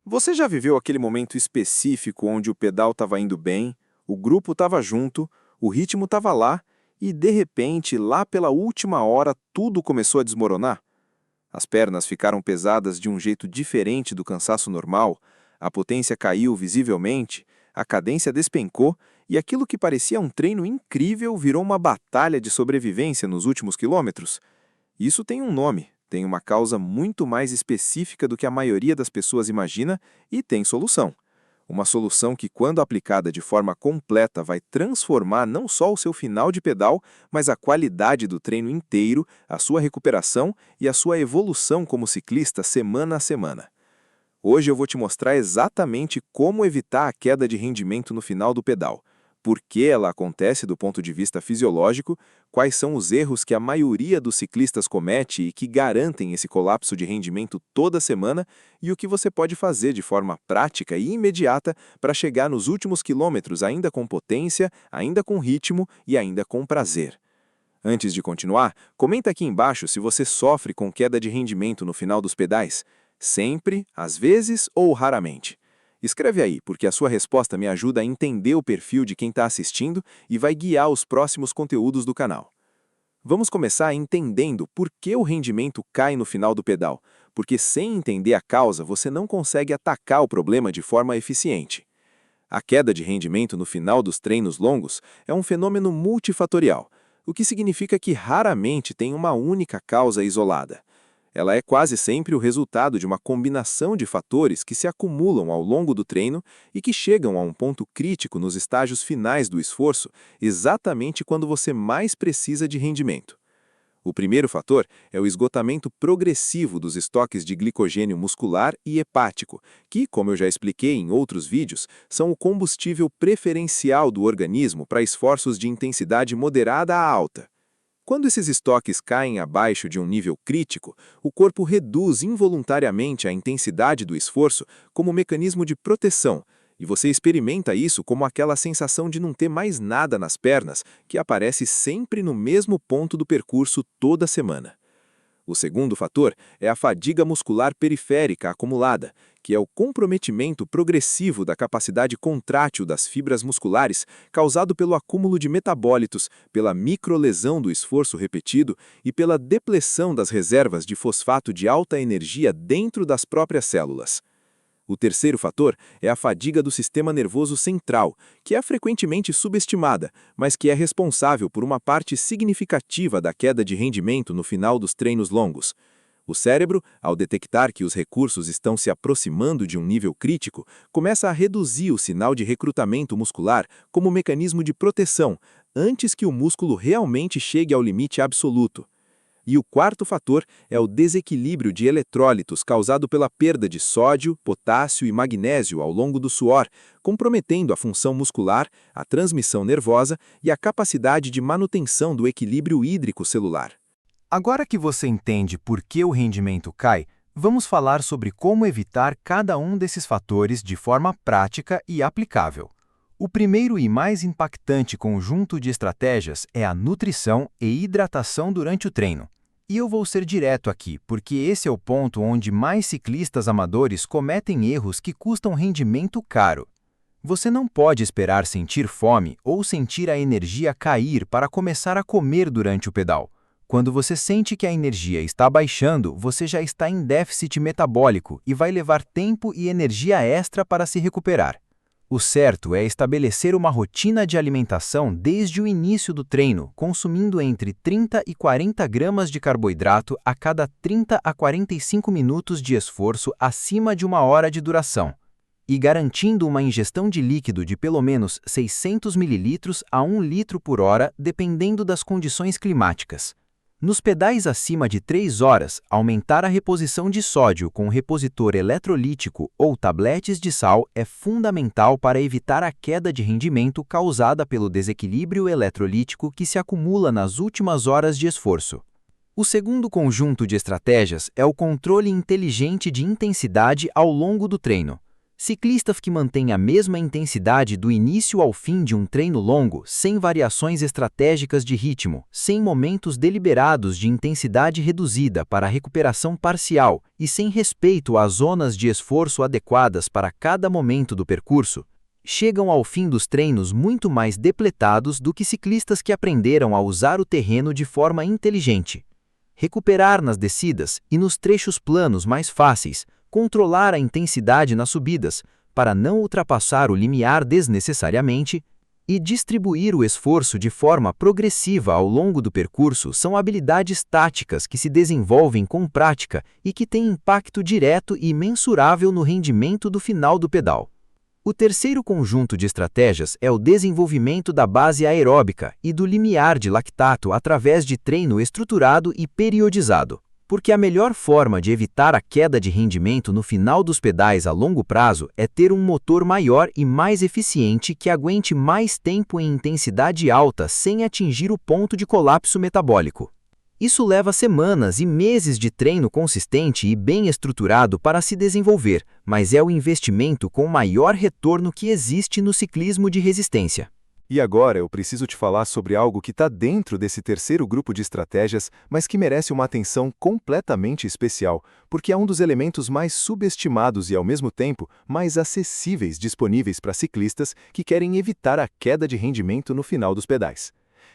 Você já viveu aquele momento específico onde o pedal estava indo bem, o grupo estava junto, o ritmo estava lá e, de repente, lá pela última hora, tudo começou a desmoronar? As pernas ficaram pesadas de um jeito diferente do cansaço normal, a potência caiu visivelmente, a cadência despencou e aquilo que parecia um treino incrível virou uma batalha de sobrevivência nos últimos quilômetros? Isso tem um nome, tem uma causa muito mais específica do que a maioria das pessoas imagina e tem solução. Uma solução que, quando aplicada de forma completa, vai transformar não só o seu final de pedal, mas a qualidade do treino inteiro, a sua recuperação e a sua evolução como ciclista semana a semana. Hoje eu vou te mostrar exatamente como evitar a queda de rendimento no final do pedal, por que ela acontece do ponto de vista fisiológico, quais são os erros que a maioria dos ciclistas comete e que garantem esse colapso de rendimento toda semana e o que você pode fazer de forma prática e imediata para chegar nos últimos quilômetros ainda com potência, ainda com ritmo e ainda com prazer. Antes de continuar, comenta aqui embaixo se você sofre com queda de rendimento no final dos pedais. Sempre, às vezes ou raramente. Escreve aí, porque a sua resposta me ajuda a entender o perfil de quem está assistindo e vai guiar os próximos conteúdos do canal. Vamos começar entendendo por que o rendimento cai no final do pedal, porque sem entender a causa você não consegue atacar o problema de forma eficiente. A queda de rendimento no final dos treinos longos é um fenômeno multifatorial, o que significa que raramente tem uma única causa isolada. Ela é quase sempre o resultado de uma combinação de fatores que se acumulam ao longo do treino e que chegam a um ponto crítico nos estágios finais do esforço, exatamente quando você mais precisa de rendimento. O primeiro fator é o esgotamento progressivo dos estoques de glicogênio muscular e hepático, que, como eu já expliquei em outros vídeos, são o combustível preferencial do organismo para esforços de intensidade moderada a alta. Quando esses estoques caem abaixo de um nível crítico, o corpo reduz involuntariamente a intensidade do esforço como mecanismo de proteção, e você experimenta isso como aquela sensação de não ter mais nada nas pernas que aparece sempre no mesmo ponto do percurso toda semana. O segundo fator é a fadiga muscular periférica acumulada, que é o comprometimento progressivo da capacidade contrátil das fibras musculares causado pelo acúmulo de metabólitos, pela microlesão do esforço repetido e pela depleção das reservas de fosfato de alta energia dentro das próprias células. O terceiro fator é a fadiga do sistema nervoso central, que é frequentemente subestimada, mas que é responsável por uma parte significativa da queda de rendimento no final dos treinos longos. O cérebro, ao detectar que os recursos estão se aproximando de um nível crítico, começa a reduzir o sinal de recrutamento muscular como mecanismo de proteção, antes que o músculo realmente chegue ao limite absoluto. E o quarto fator é o desequilíbrio de eletrólitos causado pela perda de sódio, potássio e magnésio ao longo do suor, comprometendo a função muscular, a transmissão nervosa e a capacidade de manutenção do equilíbrio hídrico celular. Agora que você entende por que o rendimento cai, vamos falar sobre como evitar cada um desses fatores de forma prática e aplicável. O primeiro e mais impactante conjunto de estratégias é a nutrição e hidratação durante o treino. E eu vou ser direto aqui, porque esse é o ponto onde mais ciclistas amadores cometem erros que custam rendimento caro. Você não pode esperar sentir fome ou sentir a energia cair para começar a comer durante o pedal. Quando você sente que a energia está baixando, você já está em déficit metabólico e vai levar tempo e energia extra para se recuperar. O certo é estabelecer uma rotina de alimentação desde o início do treino, consumindo entre 30 e 40 gramas de carboidrato a cada 30 a 45 minutos de esforço acima de 1 hora de duração, e garantindo uma ingestão de líquido de pelo menos 600 ml a 1 litro por hora, dependendo das condições climáticas. Nos pedais acima de 3 horas, aumentar a reposição de sódio com repositor eletrolítico ou tabletes de sal é fundamental para evitar a queda de rendimento causada pelo desequilíbrio eletrolítico que se acumula nas últimas horas de esforço. O segundo conjunto de estratégias é o controle inteligente de intensidade ao longo do treino. Ciclistas que mantêm a mesma intensidade do início ao fim de um treino longo, sem variações estratégicas de ritmo, sem momentos deliberados de intensidade reduzida para recuperação parcial e sem respeito às zonas de esforço adequadas para cada momento do percurso, chegam ao fim dos treinos muito mais depletados do que ciclistas que aprenderam a usar o terreno de forma inteligente. Recuperar nas descidas e nos trechos planos mais fáceis, controlar a intensidade nas subidas, para não ultrapassar o limiar desnecessariamente, e distribuir o esforço de forma progressiva ao longo do percurso são habilidades táticas que se desenvolvem com prática e que têm impacto direto e mensurável no rendimento do final do pedal. O terceiro conjunto de estratégias é o desenvolvimento da base aeróbica e do limiar de lactato através de treino estruturado e periodizado. Porque a melhor forma de evitar a queda de rendimento no final dos pedais a longo prazo é ter um motor maior e mais eficiente que aguente mais tempo em intensidade alta sem atingir o ponto de colapso metabólico. Isso leva semanas e meses de treino consistente e bem estruturado para se desenvolver, mas é o investimento com maior retorno que existe no ciclismo de resistência. E agora eu preciso te falar sobre algo que está dentro desse terceiro grupo de estratégias, mas que merece uma atenção completamente especial, porque é um dos elementos mais subestimados e, ao mesmo tempo, mais acessíveis disponíveis para ciclistas que querem evitar a queda de rendimento no final dos pedais.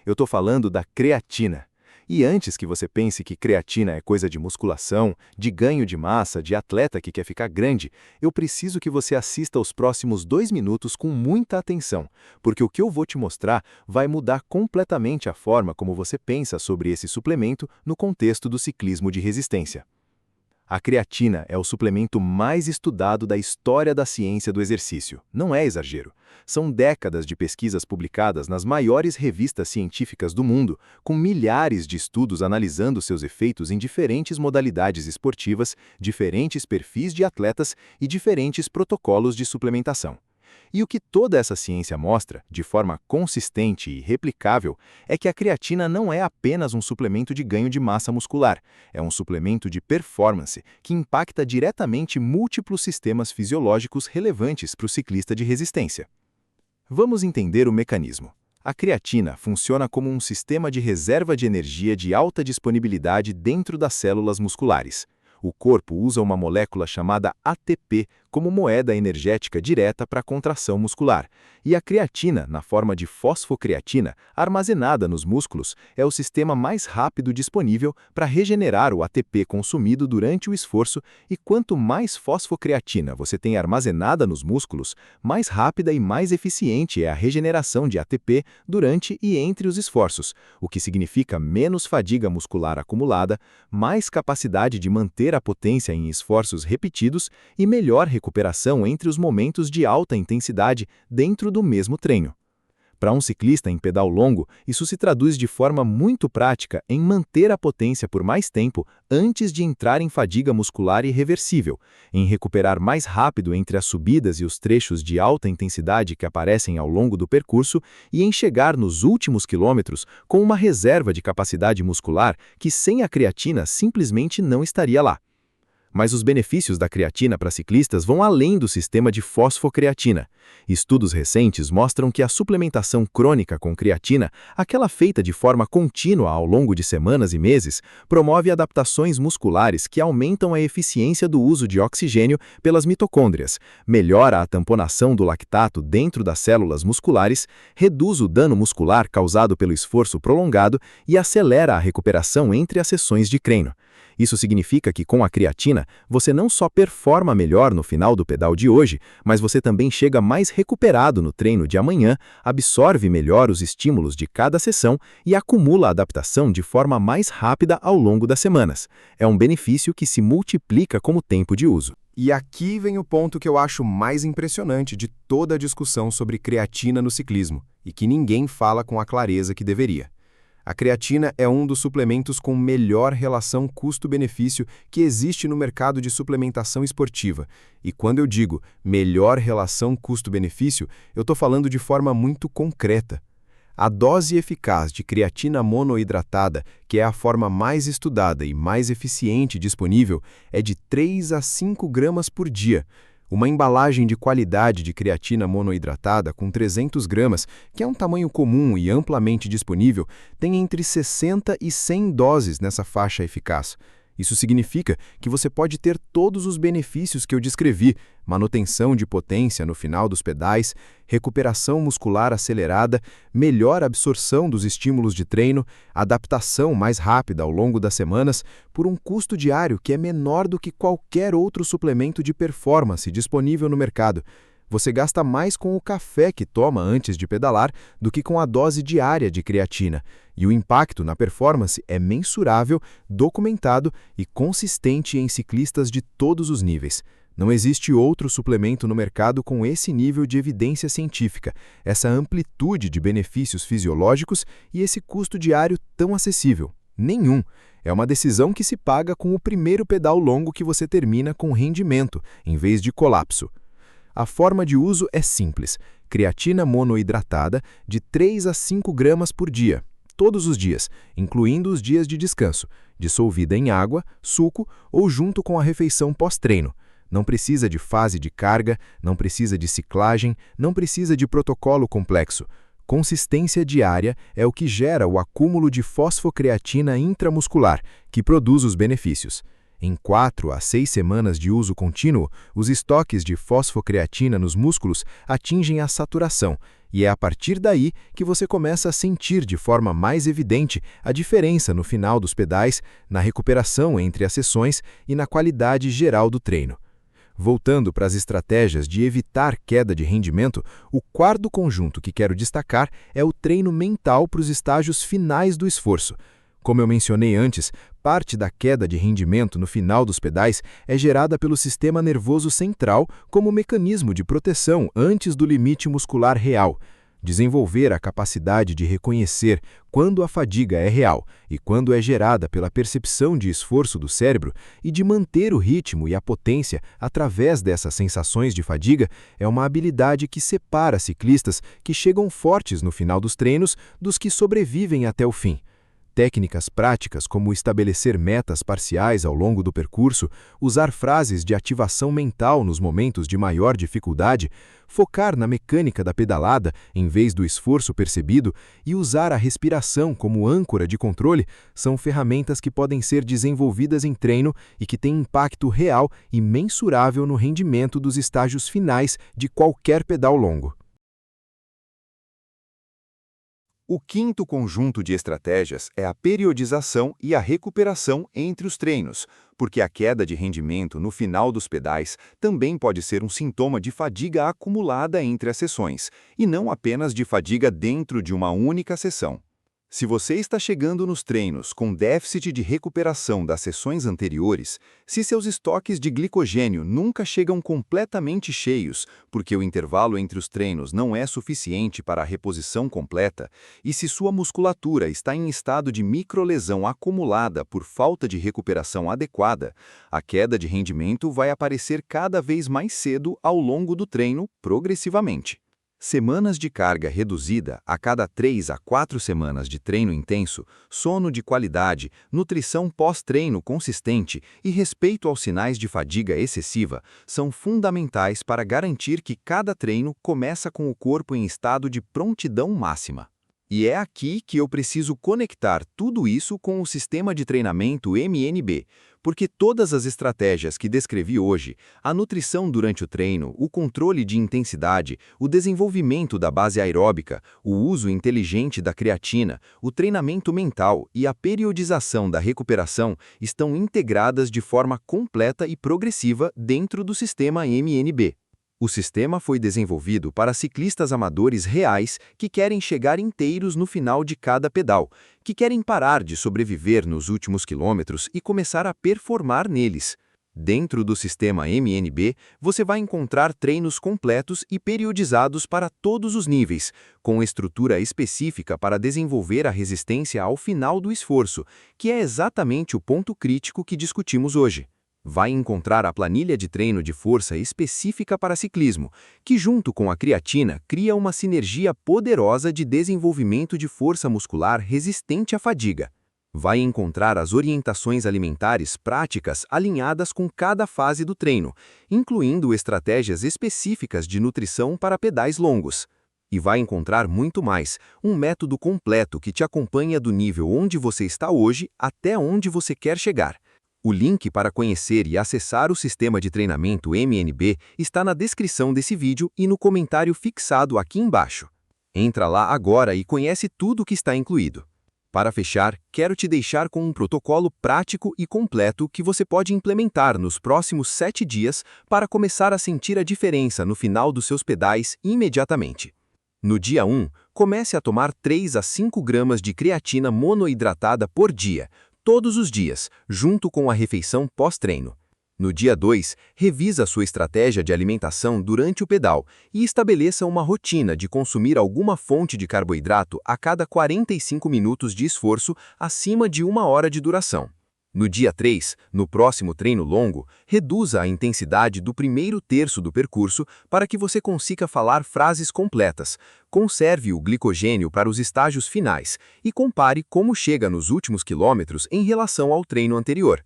Eu estou falando da creatina. E antes que você pense que creatina é coisa de musculação, de ganho de massa, de atleta que quer ficar grande, eu preciso que você assista os próximos 2 minutos com muita atenção, porque o que eu vou te mostrar vai mudar completamente a forma como você pensa sobre esse suplemento no contexto do ciclismo de resistência. A creatina é o suplemento mais estudado da história da ciência do exercício. Não é exagero. São décadas de pesquisas publicadas nas maiores revistas científicas do mundo, com milhares de estudos analisando seus efeitos em diferentes modalidades esportivas, diferentes perfis de atletas e diferentes protocolos de suplementação. E o que toda essa ciência mostra, de forma consistente e replicável, é que a creatina não é apenas um suplemento de ganho de massa muscular, é um suplemento de performance que impacta diretamente múltiplos sistemas fisiológicos relevantes para o ciclista de resistência. Vamos entender o mecanismo. A creatina funciona como um sistema de reserva de energia de alta disponibilidade dentro das células musculares. O corpo usa uma molécula chamada ATP como moeda energética direta para a contração muscular, e a creatina, na forma de fosfocreatina, armazenada nos músculos, é o sistema mais rápido disponível para regenerar o ATP consumido durante o esforço, e quanto mais fosfocreatina você tem armazenada nos músculos, mais rápida e mais eficiente é a regeneração de ATP durante e entre os esforços, o que significa menos fadiga muscular acumulada, mais capacidade de manter a potência em esforços repetidos e melhor recuperação entre os momentos de alta intensidade dentro do mesmo treino. Para um ciclista em pedal longo, isso se traduz de forma muito prática em manter a potência por mais tempo antes de entrar em fadiga muscular irreversível, em recuperar mais rápido entre as subidas e os trechos de alta intensidade que aparecem ao longo do percurso e em chegar nos últimos quilômetros com uma reserva de capacidade muscular que sem a creatina simplesmente não estaria lá. Mas os benefícios da creatina para ciclistas vão além do sistema de fosfocreatina. Estudos recentes mostram que a suplementação crônica com creatina, aquela feita de forma contínua ao longo de semanas e meses, promove adaptações musculares que aumentam a eficiência do uso de oxigênio pelas mitocôndrias, melhora a tamponação do lactato dentro das células musculares, reduz o dano muscular causado pelo esforço prolongado e acelera a recuperação entre as sessões de treino. Isso significa que com a creatina, você não só performa melhor no final do pedal de hoje, mas você também chega mais recuperado no treino de amanhã, absorve melhor os estímulos de cada sessão e acumula a adaptação de forma mais rápida ao longo das semanas. É um benefício que se multiplica com o tempo de uso. E aqui vem o ponto que eu acho mais impressionante de toda a discussão sobre creatina no ciclismo, e que ninguém fala com a clareza que deveria. A creatina é um dos suplementos com melhor relação custo-benefício que existe no mercado de suplementação esportiva. E quando eu digo melhor relação custo-benefício, eu estou falando de forma muito concreta. A dose eficaz de creatina monoidratada, que é a forma mais estudada e mais eficiente disponível, é de 3 a 5 gramas por dia, Uma embalagem de qualidade de creatina monoidratada com 300 gramas, que é um tamanho comum e amplamente disponível, tem entre 60 e 100 doses nessa faixa eficaz. Isso significa que você pode ter todos os benefícios que eu descrevi: manutenção de potência no final dos pedais, recuperação muscular acelerada, melhor absorção dos estímulos de treino, adaptação mais rápida ao longo das semanas, por um custo diário que é menor do que qualquer outro suplemento de performance disponível no mercado. Você gasta mais com o café que toma antes de pedalar do que com a dose diária de creatina, e o impacto na performance é mensurável, documentado e consistente em ciclistas de todos os níveis. Não existe outro suplemento no mercado com esse nível de evidência científica, essa amplitude de benefícios fisiológicos e esse custo diário tão acessível. Nenhum. É uma decisão que se paga com o primeiro pedal longo que você termina com rendimento, em vez de colapso. A forma de uso é simples: creatina monoidratada de 3 a 5 gramas por dia, todos os dias, incluindo os dias de descanso, dissolvida em água, suco ou junto com a refeição pós-treino. Não precisa de fase de carga, não precisa de ciclagem, não precisa de protocolo complexo. Consistência diária é o que gera o acúmulo de fosfocreatina intramuscular, que produz os benefícios. Em 4 a 6 semanas de uso contínuo, os estoques de fosfocreatina nos músculos atingem a saturação, e é a partir daí que você começa a sentir de forma mais evidente a diferença no final dos pedais, na recuperação entre as sessões e na qualidade geral do treino. Voltando para as estratégias de evitar queda de rendimento, o quarto conjunto que quero destacar é o treino mental para os estágios finais do esforço. Como eu mencionei antes, parte da queda de rendimento no final dos pedais é gerada pelo sistema nervoso central como mecanismo de proteção antes do limite muscular real. Desenvolver a capacidade de reconhecer quando a fadiga é real e quando é gerada pela percepção de esforço do cérebro e de manter o ritmo e a potência através dessas sensações de fadiga é uma habilidade que separa ciclistas que chegam fortes no final dos treinos dos que sobrevivem até o fim. Técnicas práticas como estabelecer metas parciais ao longo do percurso, usar frases de ativação mental nos momentos de maior dificuldade, focar na mecânica da pedalada em vez do esforço percebido e usar a respiração como âncora de controle são ferramentas que podem ser desenvolvidas em treino e que têm impacto real e mensurável no rendimento dos estágios finais de qualquer pedal longo. O quinto conjunto de estratégias é a periodização e a recuperação entre os treinos, porque a queda de rendimento no final dos pedais também pode ser um sintoma de fadiga acumulada entre as sessões, e não apenas de fadiga dentro de uma única sessão. Se você está chegando nos treinos com déficit de recuperação das sessões anteriores, se seus estoques de glicogênio nunca chegam completamente cheios, porque o intervalo entre os treinos não é suficiente para a reposição completa, e se sua musculatura está em estado de microlesão acumulada por falta de recuperação adequada, a queda de rendimento vai aparecer cada vez mais cedo ao longo do treino, progressivamente. Semanas de carga reduzida a cada 3 a 4 semanas de treino intenso, sono de qualidade, nutrição pós-treino consistente e respeito aos sinais de fadiga excessiva são fundamentais para garantir que cada treino começa com o corpo em estado de prontidão máxima. E é aqui que eu preciso conectar tudo isso com o sistema de treinamento MNB, porque todas as estratégias que descrevi hoje, a nutrição durante o treino, o controle de intensidade, o desenvolvimento da base aeróbica, o uso inteligente da creatina, o treinamento mental e a periodização da recuperação estão integradas de forma completa e progressiva dentro do sistema MNB. O sistema foi desenvolvido para ciclistas amadores reais que querem chegar inteiros no final de cada pedal, que querem parar de sobreviver nos últimos quilômetros e começar a performar neles. Dentro do sistema MNB, você vai encontrar treinos completos e periodizados para todos os níveis, com estrutura específica para desenvolver a resistência ao final do esforço, que é exatamente o ponto crítico que discutimos hoje. Vai encontrar a planilha de treino de força específica para ciclismo, que junto com a creatina cria uma sinergia poderosa de desenvolvimento de força muscular resistente à fadiga. Vai encontrar as orientações alimentares práticas alinhadas com cada fase do treino, incluindo estratégias específicas de nutrição para pedais longos. E vai encontrar muito mais, um método completo que te acompanha do nível onde você está hoje até onde você quer chegar. O link para conhecer e acessar o sistema de treinamento MNB está na descrição desse vídeo e no comentário fixado aqui embaixo. Entra lá agora e conhece tudo o que está incluído. Para fechar, quero te deixar com um protocolo prático e completo que você pode implementar nos próximos 7 dias para começar a sentir a diferença no final dos seus pedais imediatamente. No dia 1, comece a tomar 3 a 5 gramas de creatina monoidratada por dia, todos os dias, junto com a refeição pós-treino. No dia 2, revisa sua estratégia de alimentação durante o pedal e estabeleça uma rotina de consumir alguma fonte de carboidrato a cada 45 minutos de esforço acima de 1 hora de duração. No dia 3, no próximo treino longo, reduza a intensidade do primeiro terço do percurso para que você consiga falar frases completas. Conserve o glicogênio para os estágios finais e compare como chega nos últimos quilômetros em relação ao treino anterior.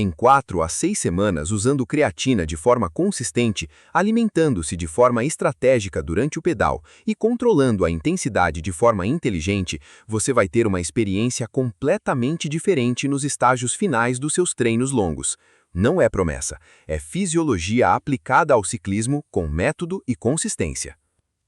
Em 4 a 6 semanas usando creatina de forma consistente, alimentando-se de forma estratégica durante o pedal e controlando a intensidade de forma inteligente, você vai ter uma experiência completamente diferente nos estágios finais dos seus treinos longos. Não é promessa, é fisiologia aplicada ao ciclismo com método e consistência.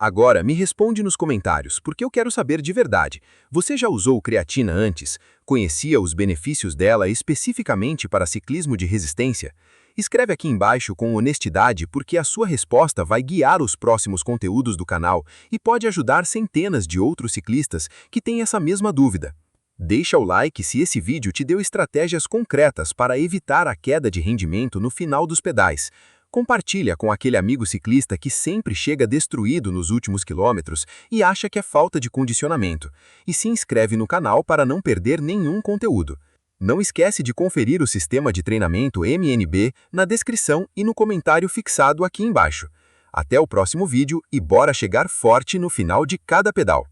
Agora, me responde nos comentários, porque eu quero saber de verdade. Você já usou creatina antes? Conhecia os benefícios dela especificamente para ciclismo de resistência? Escreve aqui embaixo com honestidade, porque a sua resposta vai guiar os próximos conteúdos do canal e pode ajudar centenas de outros ciclistas que têm essa mesma dúvida. Deixa o like se esse vídeo te deu estratégias concretas para evitar a queda de rendimento no final dos pedais. Compartilha com aquele amigo ciclista que sempre chega destruído nos últimos quilômetros e acha que é falta de condicionamento. E se inscreve no canal para não perder nenhum conteúdo. Não esquece de conferir o sistema de treinamento MNB na descrição e no comentário fixado aqui embaixo. Até o próximo vídeo e bora chegar forte no final de cada pedal!